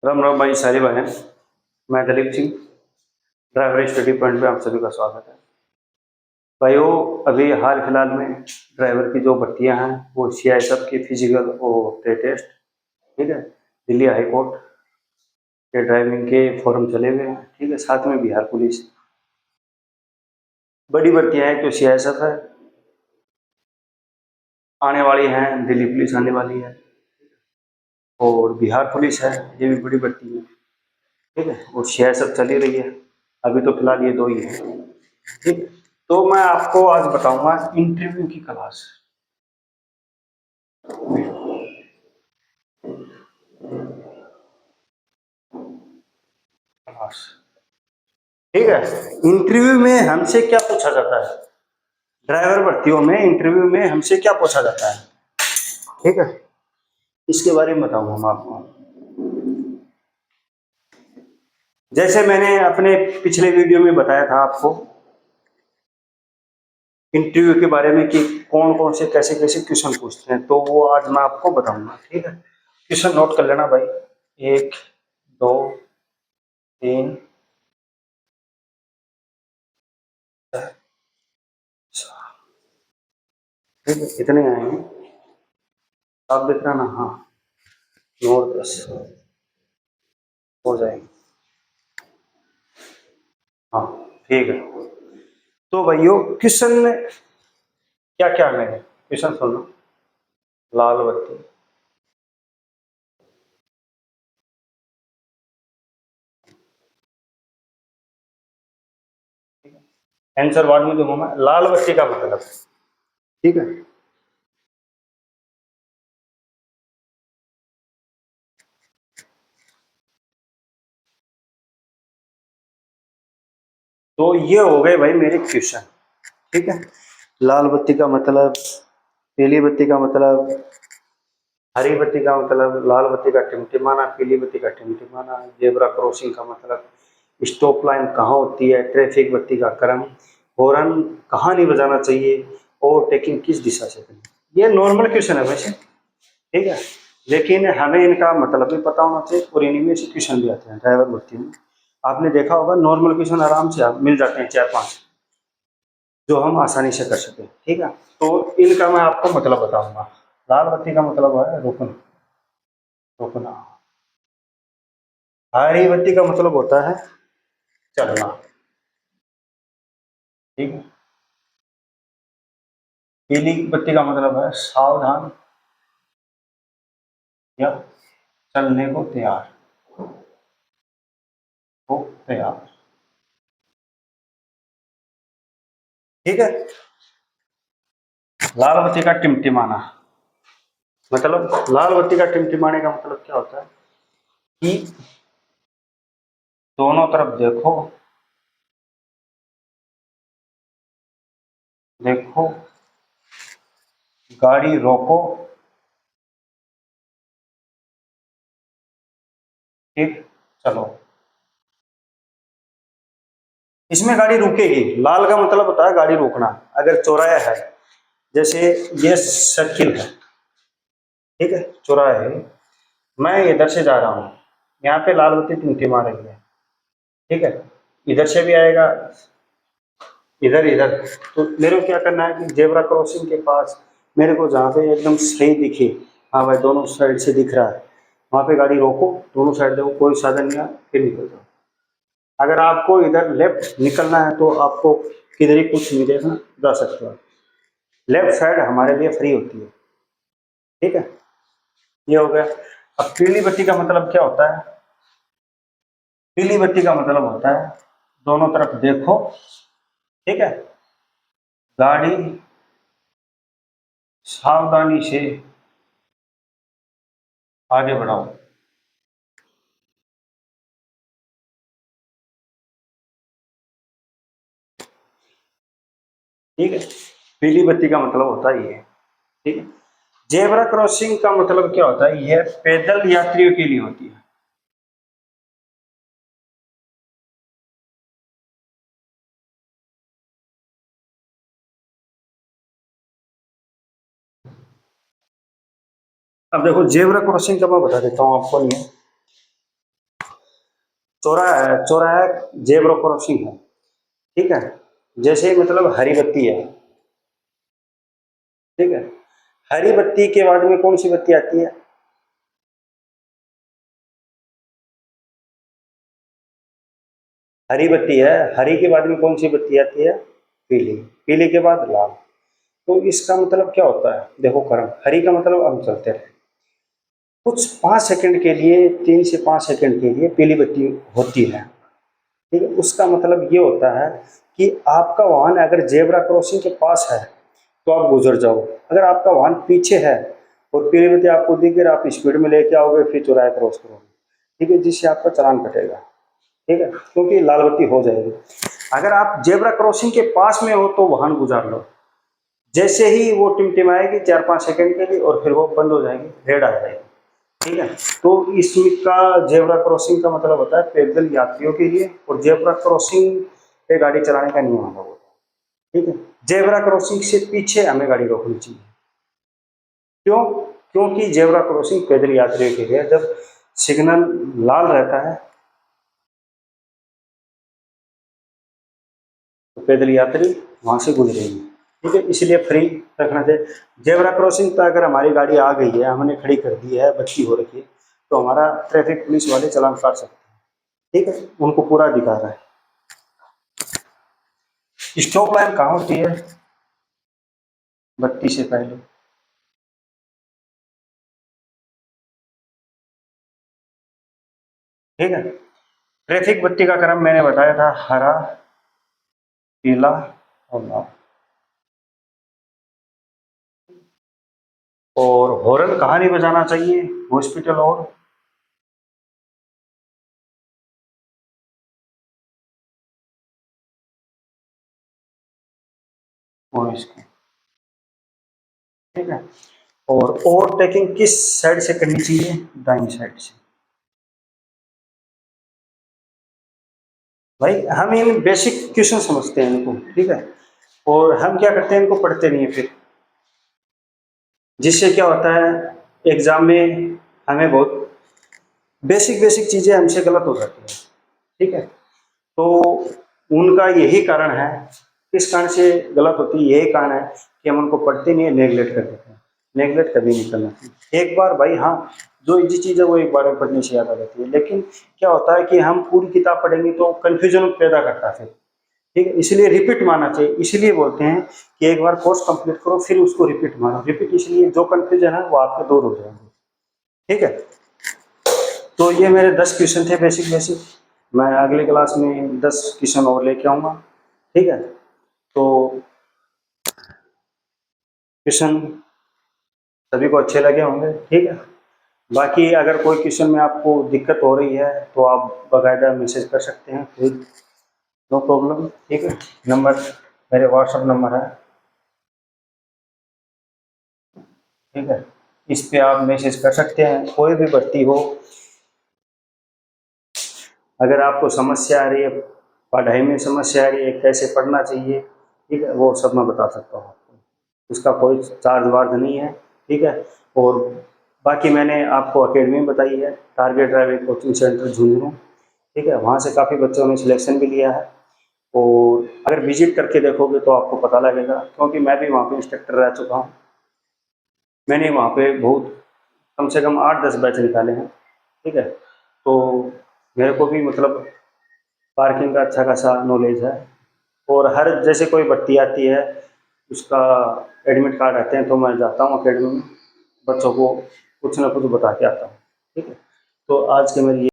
राम राम भाई सारी बहन। मैं Dalip Singh, driver study point में आप सभी का स्वागत है। भाइयों, अभी हाल फिलहाल में ड्राइवर की जो भर्तियां हैं वो CISF की फिजिकल और टेस्ट, ठीक है, दिल्ली हाई कोर्ट के ड्राइविंग के फॉर्म चले हुए हैं, ठीक है, साथ में बिहार पुलिस। बड़ी भर्तियां हैं तो CISF है, आने वाली हैं, दिल्ली पुलिस आने वाली है और बिहार पुलिस है, ये भी बड़ी भर्ती है, ठीक है, और CISF चली रही है। अभी तो फिलहाल ये दो ही है, ठीक है। तो मैं आपको आज बताऊंगा इंटरव्यू की क्लास। ठीक है, इंटरव्यू में हमसे क्या पूछा जाता है, ड्राइवर भर्तियों में इंटरव्यू में हमसे क्या पूछा जाता है, ठीक है, इसके बारे में बताऊंगा मैं आपको। जैसे मैंने अपने पिछले वीडियो में बताया था आपको इंटरव्यू के बारे में कि कौन कौन से कैसे कैसे क्वेश्चन पूछते हैं, तो वो आज मैं आपको बताऊंगा, ठीक है। क्वेश्चन नोट कर लेना भाई, 1 2 3 ठीक है, इतने आएंगे, आप देख रहे ना, हाँ, 9 10 हो जाएंगे, हाँ, ठीक है। तो भाइयों, क्वेश्चन में क्या क्या है, क्वेश्चन सुनो। लाल बत्ती, आंसर बाद में दूंगा मैं। लाल बत्ती का मतलब, ठीक है, तो ये हो गए भाई मेरे क्वेश्चन, ठीक है। लाल बत्ती का मतलब, पीली बत्ती का मतलब, हरी बत्ती का मतलब, लाल बत्ती का टिमटिमाना, पीली बत्ती का टिमटिमाना, जेब्रा क्रॉसिंग का मतलब, स्टॉप लाइन कहाँ होती है, ट्रैफिक बत्ती का क्रम, हॉर्न कहाँ नहीं बजाना चाहिए, ओवरटेकिंग किस दिशा से करनी। ये नॉर्मल क्वेश्चन है वैसे, ठीक है, लेकिन हमें इनका मतलब भी पता होना चाहिए और इनमें से क्वेश्चन भी आते हैं ड्राइवर भर्ती में। आपने देखा होगा नॉर्मल क्वेश्चन आराम से आप मिल जाते हैं 4 5, जो हम आसानी से कर सकें, ठीक है। तो इनका मैं आपको मतलब बताऊंगा। लाल बत्ती का मतलब है रुकना, रुकना। हरी बत्ती का मतलब होता है चलना, ठीक है। पीली बत्ती का मतलब है सावधान या चलने को तैयार, हो तैयार, ठीक है। लाल बत्ती का टिमटिमाना मतलब, लाल बत्ती का टिमटिमाने का मतलब क्या होता है कि दोनों तरफ देखो, देखो, गाड़ी रोको, ठीक, चलो। इसमें गाड़ी रुकेगी, लाल का मतलब होता है गाड़ी रोकना। अगर चौराया है, जैसे ये सर्किल है, ठीक है, चौराया है, मैं इधर से जा रहा हूँ, यहाँ पे लाल बत्ती टिमटिमा रही है, ठीक है, इधर से भी आएगा, इधर इधर, तो मेरे को क्या करना है कि जेब्रा क्रॉसिंग के पास मेरे को जहाँ पे एकदम सही दिखे, हाँ भाई दोनों साइड से दिख रहा है, वहाँ पे गाड़ी रोको, दोनों साइड देखो कोई साधन नहीं है, फिर निकल जाओ। अगर आपको इधर लेफ्ट निकलना है तो आपको किधर ही कुछ नहीं देखना, जा सकते हो, लेफ्ट साइड हमारे लिए फ्री होती है, ठीक है। ये हो गया। अब पीली बत्ती का मतलब क्या होता है, पीली बत्ती का मतलब होता है दोनों तरफ देखो, ठीक है, गाड़ी सावधानी से आगे बढ़ाओ, ठीक है। पीली बत्ती का मतलब होता है ये, ठीक है। जेब्रा क्रॉसिंग का मतलब क्या होता है, यह पैदल यात्रियों के लिए होती है। अब देखो जेब्रा क्रॉसिंग का मैं बता देता हूँ आपको, नहीं है, चौराहा जेब्रा क्रॉसिंग है, ठीक है। जैसे मतलब हरी बत्ती है, ठीक है। हरी बत्ती के बाद में कौन सी बत्ती आती है? हरी बत्ती है, हरी के बाद में कौन सी बत्ती आती है? पीली, पीली के बाद लाल। तो इसका मतलब क्या होता है? देखो कर्म, हरी का मतलब हम चलते रहे, कुछ 5 सेकंड के लिए, 3 से 5 सेकंड के लिए पीली बत्ती होती है, ठीक है। उसका मतलब ये होता है कि आपका वाहन अगर जेब्रा क्रॉसिंग के पास है तो आप गुजर जाओ, अगर आपका वाहन पीछे है और पीली बत्ती आपको दिख गई, आप स्पीड में लेके आओगे, फिर चौराहे क्रॉस करोगे, ठीक है, जिससे आपका चालान कटेगा, ठीक है, क्योंकि लाल बत्ती हो जाएगी। अगर आप जेब्रा क्रॉसिंग के पास में हो तो वाहन गुजार लो, जैसे ही वो टिमटिमाएगी 4-5 सेकंड के लिए और फिर वो बंद हो जाएगी, रेड आ जाएगी, ठीक है। तो इसका जेब्रा क्रॉसिंग का मतलब होता है पैदल यात्रियों के लिए, और जेब्रा क्रॉसिंग पे गाड़ी चलाने का नियम होता है, ठीक है। जेब्रा क्रॉसिंग से पीछे हमें गाड़ी रोकनी चाहिए। क्यों? क्योंकि जेब्रा क्रॉसिंग पैदल यात्रियों के लिए, जब सिग्नल लाल रहता है तो पैदल यात्री वहां से गुजरेगी, ठीक है, इसलिए फ्री रखना चाहिए। जेब्रा क्रॉसिंग पर अगर हमारी गाड़ी आ गई है, हमने खड़ी कर दी है, बत्ती हो रखी है, तो हमारा ट्रैफिक पुलिस वाले चालान काट सकते हैं, ठीक है, उनको पूरा अधिकार है। स्टॉप लाइन कहाँ होती है? बत्ती से पहले, ठीक है। ट्रैफिक बत्ती का क्रम मैंने बताया था, हरा, पीला और लाल। और हॉर्न कहाँ नहीं बजाना चाहिए? हॉस्पिटल और इसको, ठीक है। और ओवरटेकिंग किस साइड से करनी चाहिए? दाहिनी साइड से। भाई हम इन बेसिक क्वेश्चन समझते हैं इनको, ठीक है, और हम क्या करते हैं, इनको पढ़ते नहीं है फिर, जिससे क्या होता है एग्जाम में हमें बहुत बेसिक बेसिक चीजें हमसे गलत हो जाती हैं, ठीक है। तो उनका यही कारण है, किस कारण से गलत होती है, यही कारण है कि हम उनको पढ़ते नहीं है, नेगलेक्ट कर देते हैं। नेगलेक्ट कभी नहीं करना चाहिए। एक बार भाई हाँ, जो इजी चीज़ है वो एक बार में पढ़ने से याद आ जाती है, लेकिन क्या होता है कि हम पूरी किताब पढ़ेंगे तो कन्फ्यूजन पैदा करता है, ठीक है, इसलिए रिपीट मारना चाहिए। इसलिए बोलते हैं कि एक बार कोर्स कंप्लीट करो फिर उसको रिपीट मारो, रिपीट इसलिए जो कन्फ्यूजन है वो आपके दूर हो जाएंगे, ठीक है। तो ये मेरे 10 क्वेश्चन थे बेसिक बेसिक, मैं अगली क्लास में 10 क्वेश्चन और लेके आऊँगा, ठीक है। तो क्वेश्चन सभी को अच्छे लगे होंगे, ठीक है। बाकी अगर कोई क्वेश्चन में आपको दिक्कत हो रही है तो आप बाकायदा मैसेज कर सकते हैं, फिर नो प्रॉब्लम, ठीक है। नंबर मेरे व्हाट्सअप नंबर है, ठीक है, इस पे आप मैसेज कर सकते हैं, कोई भी भर्ती हो, अगर आपको समस्या आ रही है, पढ़ाई में समस्या आ रही है, कैसे पढ़ना चाहिए, ठीक है, वो सब मैं बता सकता हूँ आपको, उसका कोई चार्ज वार्ज नहीं है, ठीक है। और बाकी मैंने आपको अकेडमी बताई है, target driving coaching centre Jhunjhunu, ठीक है, वहाँ से काफ़ी बच्चों ने सिलेक्शन भी लिया है, और अगर विजिट करके देखोगे तो आपको पता लगेगा, क्योंकि मैं भी वहाँ पे इंस्ट्रक्टर रह चुका हूँ, मैंने वहाँ पे बहुत कम से कम 8-10 बैच निकाले हैं, ठीक है। तो मेरे को भी मतलब पार्किंग का अच्छा खासा नॉलेज है, और हर जैसे कोई भर्ती आती है उसका एडमिट कार्ड आते हैं तो मैं जाता हूँ अकेडमी में, बच्चों को कुछ ना कुछ बता के आता हूँ, ठीक है। तो आज के मेरी